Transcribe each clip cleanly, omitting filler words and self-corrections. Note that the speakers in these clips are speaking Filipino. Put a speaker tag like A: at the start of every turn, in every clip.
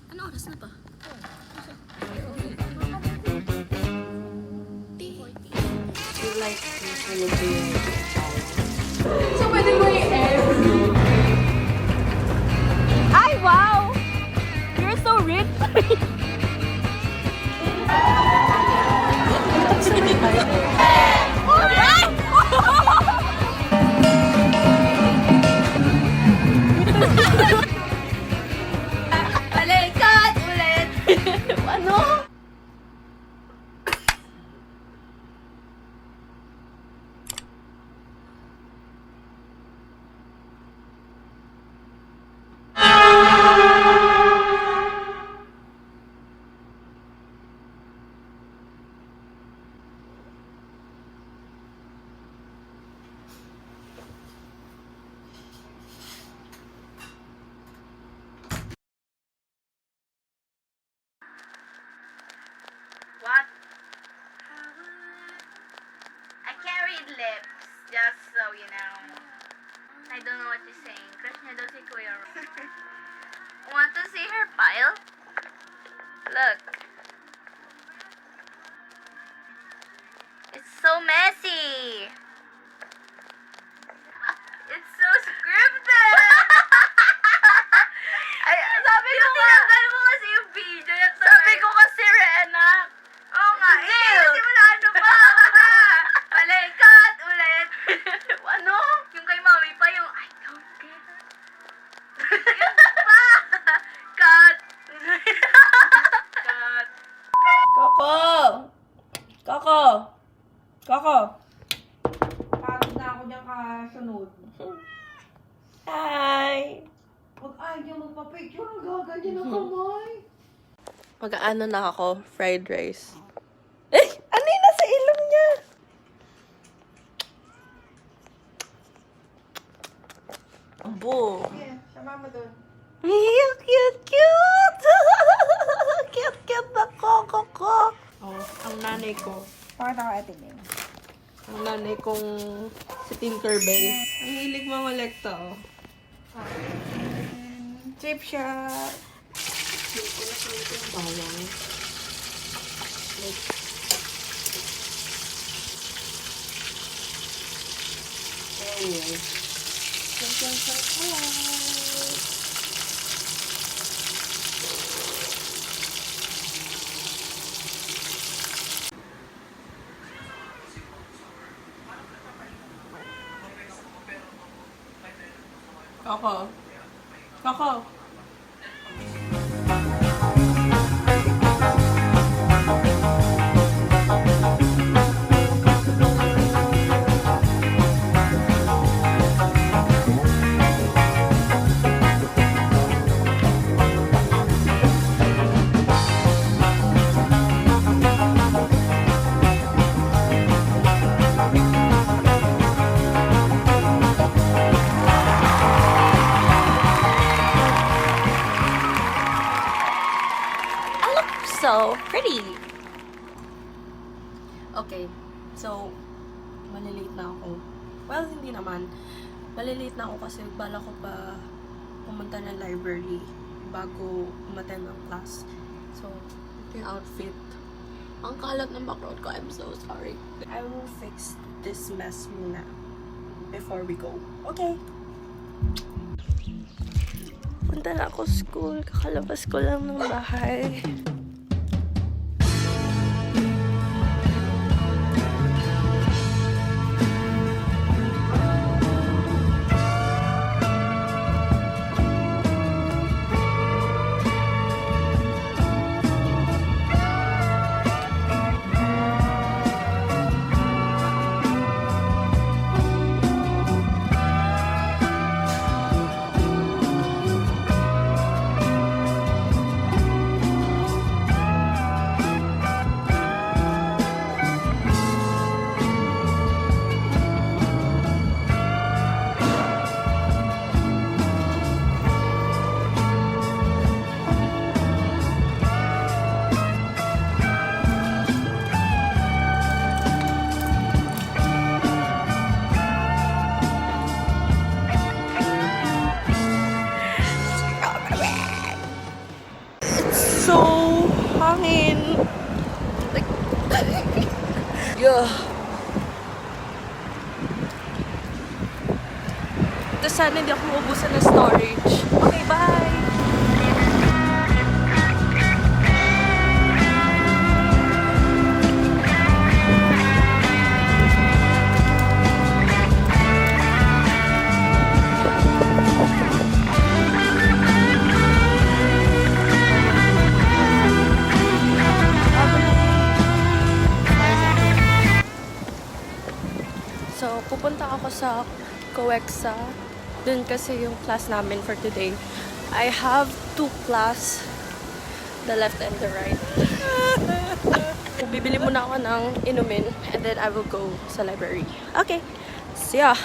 A: Ano oras na ba?
B: You like ano to yung
A: So, pwede mo i-air? Ay, wow! You're so rich! Balikat ulit! Ano?
C: What? I can't read lips, just so you know. I don't know what you're saying. Crush niya daw si Kuya Ron. Want to see her pile? Look. It's so messy. It's so scripted. Ay, sabi ko tinanggal mo kasi yung video. Sabi ko kasi, Rena. Oo nga. Hindi, simula ano pa. Balikat ulit. Ano? Yung kay mami pa yung, I don't care. Yun pa. Cut. Cut.
B: Coco! Coco! Coco! Pagod na ako dyan kasunod. Hi! Huwag ayaw magpa-picture. Ang gaganyan ang kamay. Mag-ano na ako? Fried rice. Eh! Ano yung nasa ilong niya? Abo!
D: Yeah, sama mo doon.
B: Cute, cute! Cute, cute na Coco ko. Oh, ang nanay ko.
D: Pakita ko atin yun.
B: Ang nanay kong si Tinkerbell. Ang hilig mamolekta, oh.
D: Chip shot.
B: Bawang. Anyway. Coco. Coco. So pretty. Okay, so malilate na ako. Well, hindi naman. Malilate na ako kasi bala ko pa pumunta ng library bago umattend ng class. So, ito yung outfit. Ang kalat ng background ko. I'm so sorry. I will fix this mess muna before we go. Okay. Punta na ako school. Kakalabas ko lang ng bahay. so hangin. Like, yeah. Tapos sana hindi ako maubusan ng storage. Okay, bye! So, pupunta ako sa COEXA. Dun kasi yung class namin for today. I have 2 class, the left and the right. Bibili muna ako ng inumin and then I will go sa library. Okay, see ya!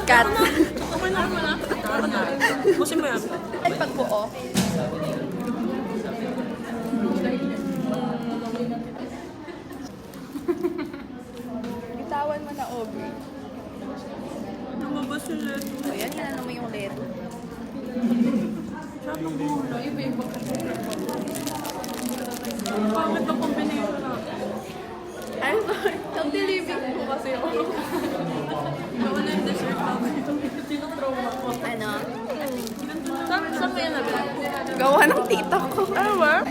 B: Cat. Busin mo yan.
A: Ay, pagbuo. Bitawan mo na, Aubrey.
B: Lumabas yung leto.
A: O yan, yan mo yung leto.
B: Sarap ng buhula. Pangit ng combination natin.
A: I'm sorry. Nag-deliving ko kasi ako.
B: Gawa na yung dessert namin. Tinotrauma ko.
A: Ano?
B: Saan mo yan nabi?
A: Gawa ng tita ko.
B: Ano ba?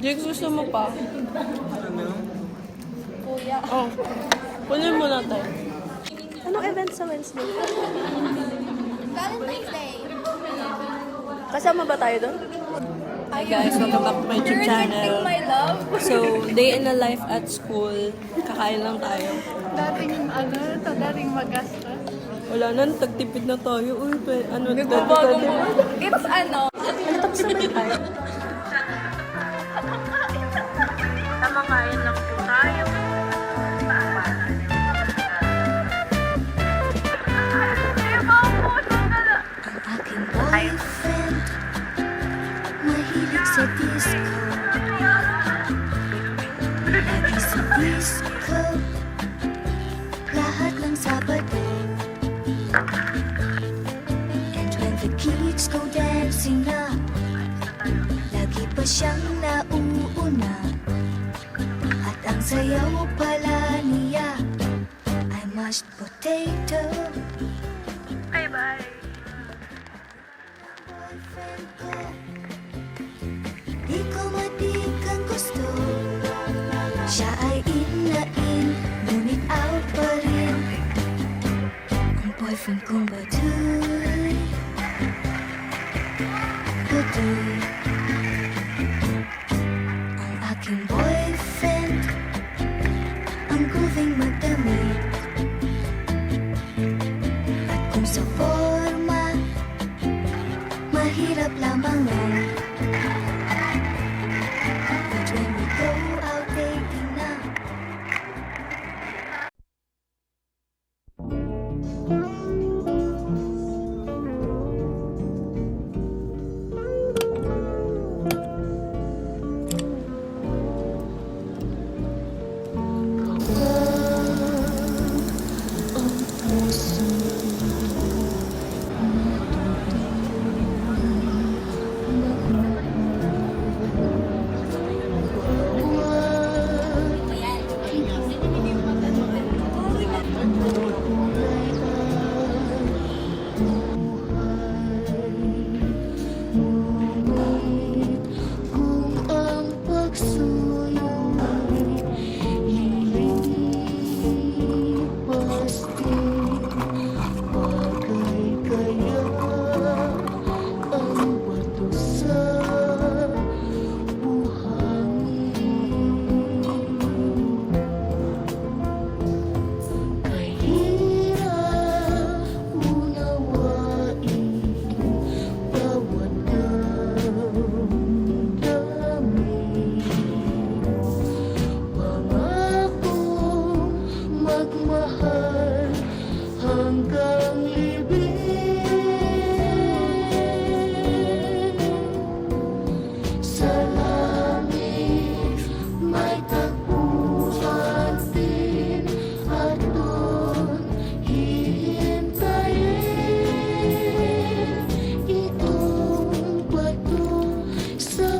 B: Jigs, gusto mo pa?
A: Kuya.
B: Oh. Kunin mo natin. Anong event sa Wednesday?
A: Valentine's Day.
B: Kasama ba tayo doon? Hi guys, welcome back to my YouTube channel.
A: My love.
B: So, day in a life at school. Kakain lang tayo.
A: Dating dating magastos.
B: Wala na, tagtipid na tayo. Uy, ano,
A: Nagbabago mo. It's ano.
B: Ano, tapos naman tayo?
C: Namakain lang po tayo.
E: Aking boyfriend, mahilig sa disco. Lagi sa disco, lahat ng Sabado. And when the kids go dancing na, lagi pa siyang nauuna. At ang sayaw pala niya ay mashed potato.
C: Bye-bye.
E: Boyfriend ko, di ko matikang gusto. Siya ay in na in, ngunit out pa rin. Ang boyfriend kong baduy, baduy. Ang aking boyfriend, ang grooving magdamit. At kung sa forma, mahirap lamang yan. But when we go out dating na, mahal hanggang libing. Sa langit may tagpuan din at doon hihintayin itong bato sa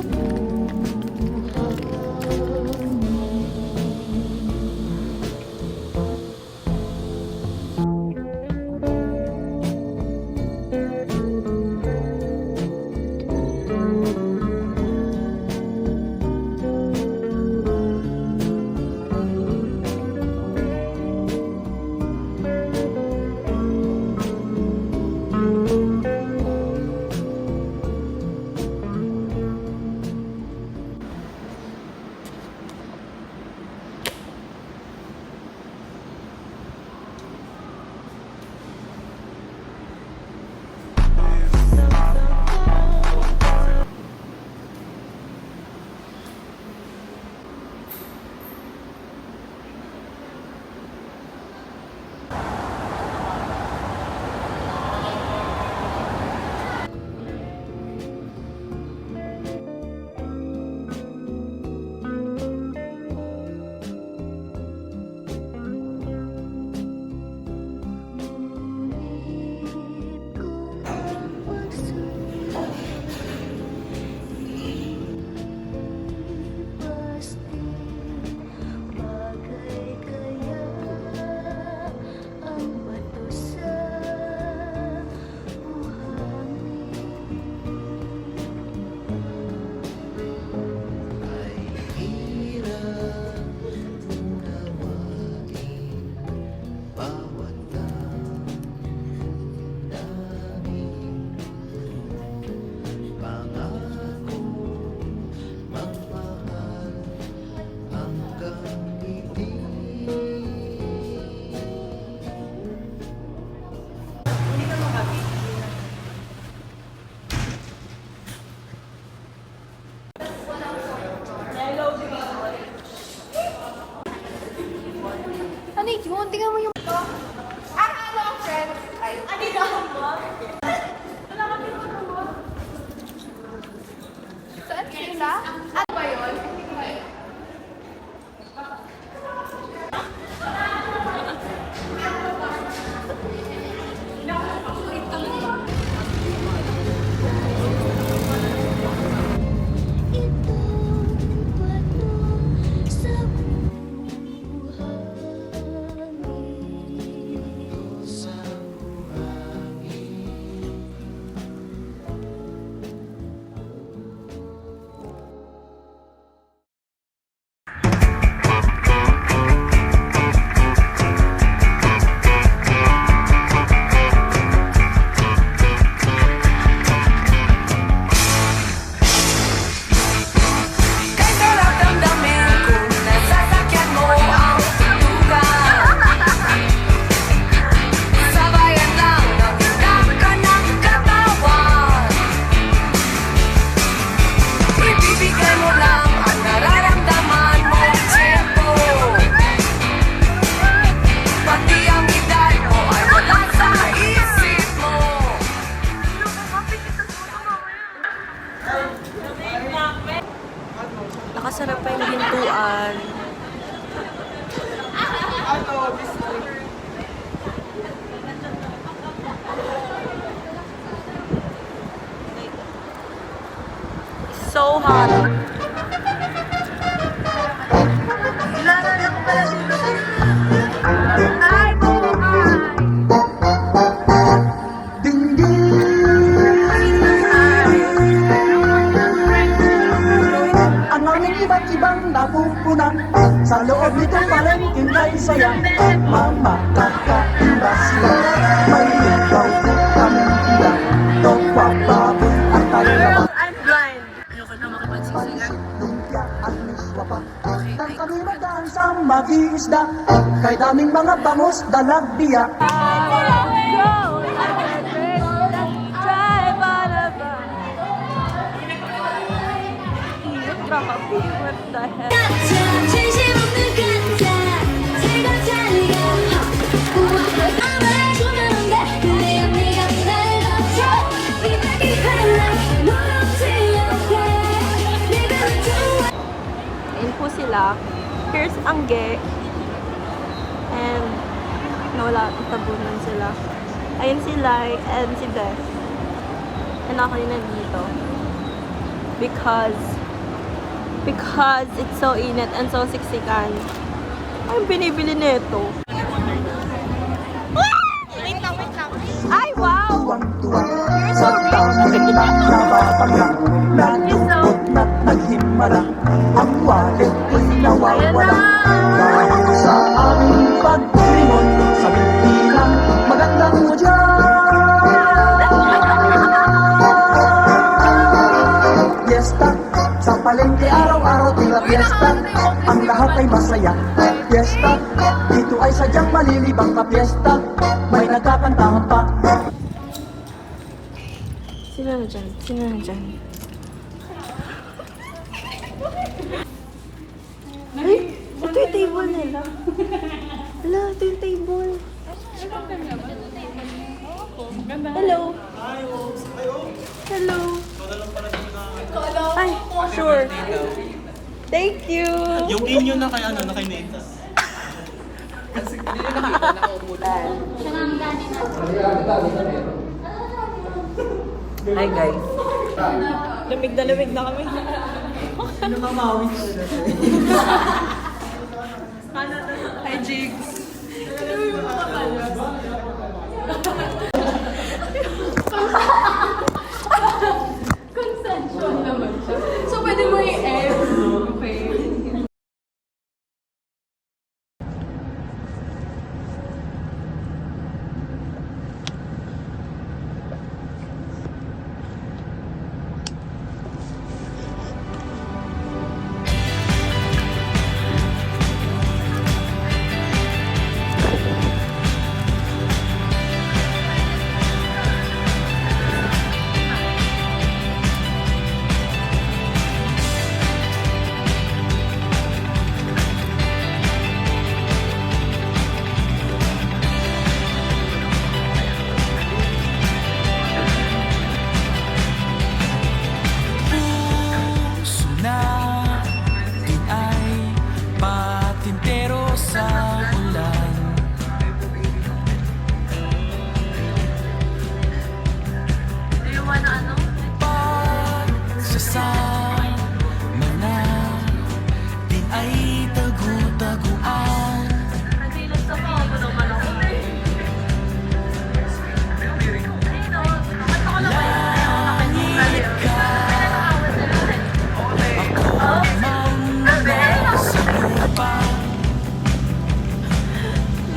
A: Ano yun? Tingnan mo yung... Saan sila? Ano ba yun?
E: itong bato sa
B: Nakasarap pa yung hintuan. So hot.
C: Ay, buhay!
F: Ang aming iba't ibang napupunan sa loob nitong palengking ay saya. Mama, kakaiba sila. May ikaw kaming tila. Tokwa, baboy at talaga.
B: I'm blind. Ayoko na makipagsisingan.
F: Lumpia at miswa pa. Nang kami madaan sa mag-iisda. Kay daming mga bangos dalag biya.
E: 진심 없는 가짜 제가 달려
A: Angge. And nawala, tabunan sila. Ayun si Lai and si Beth. And ako yung nandito. Because it's so init and so siksikan. Ay, binibili nito. Ay, wow! You're so rich!
F: Nalungkot na't naghimala, ang wallet ko'y nawawala. Dahil sa aming pagtulingon, sa bilang magandang mo Fiesta, sa palengke araw-araw tila fiesta, ang lahat ay masaya. Fiesta, dito ay sadyang malilibang ka fiesta, may nagkakantahan pa.
A: Sino na dyan? Sino na dyan? Ay, ito yung table nila. Hala, ito yung table. Hello. Hello. Ay, sure. Thank you.
G: Yung inyo na kay ano, na kay Nate.
D: Hi guys.
A: Lamig na kami. Hi, Jigs. So, pwede mo i-F. Okay.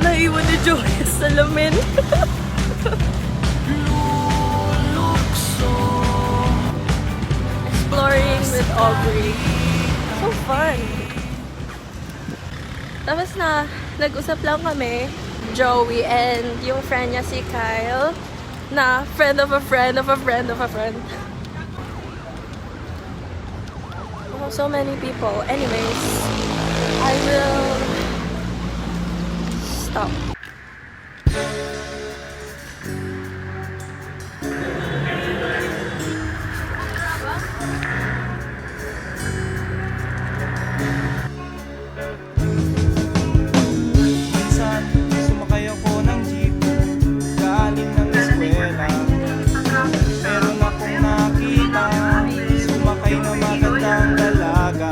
A: Naiwan ni Joey sa salamin. Exploring with Aubrey. So fun. Tapos na, nag-usap lang kami, Joey and yung friend niya si Kyle, na friend of a friend of a friend of a friend. Oh, so many people. Anyways, I will stop.
G: Minsan, sumakay ako ng jeep, galing ng eskwela. Meron akong nakita, sumakay na magandang dalaga.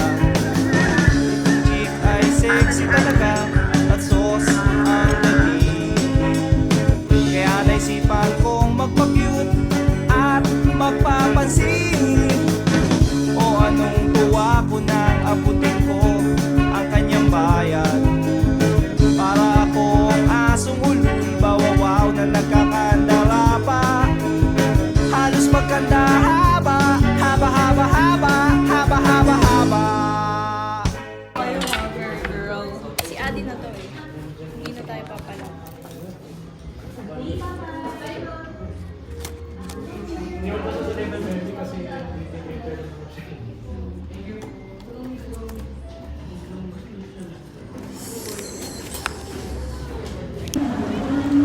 G: Itong chick ay sexy talaga, at sauce ang dating. Kaya naisipan kong magpa-cute at magpapansin. O anong tuwa ko nang abutin ko ang kanyang bayad. Para akong asong ulul, bawawaw na nagkakandara pa. Halos magkanda haba, haba, haba, haba, haba, haba, haba.
A: Si Adi na to eh. Hindi na tayo papala.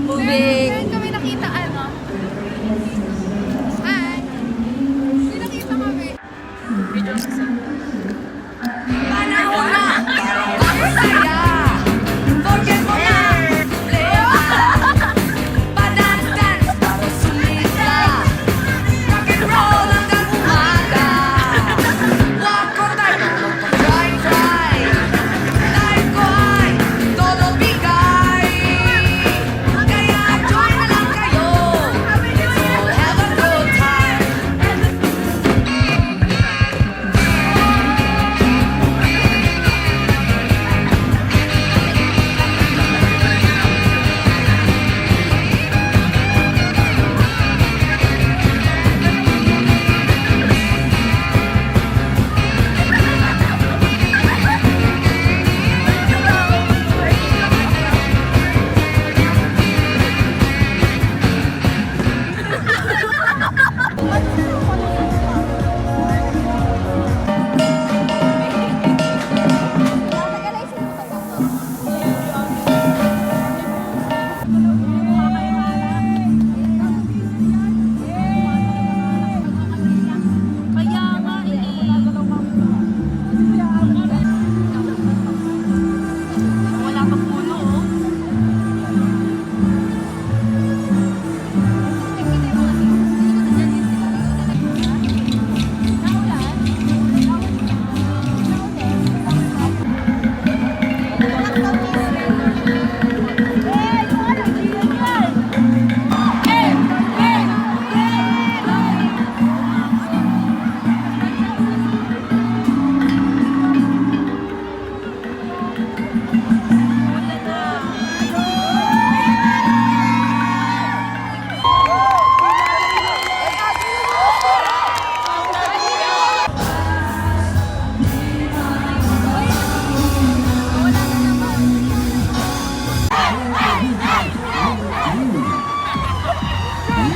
A: Moving.
C: Saan kami nakita ano? Hi! Hindi nakita kami. Panahon na! Masaya!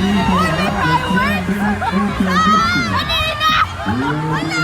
C: Kanina! Wala!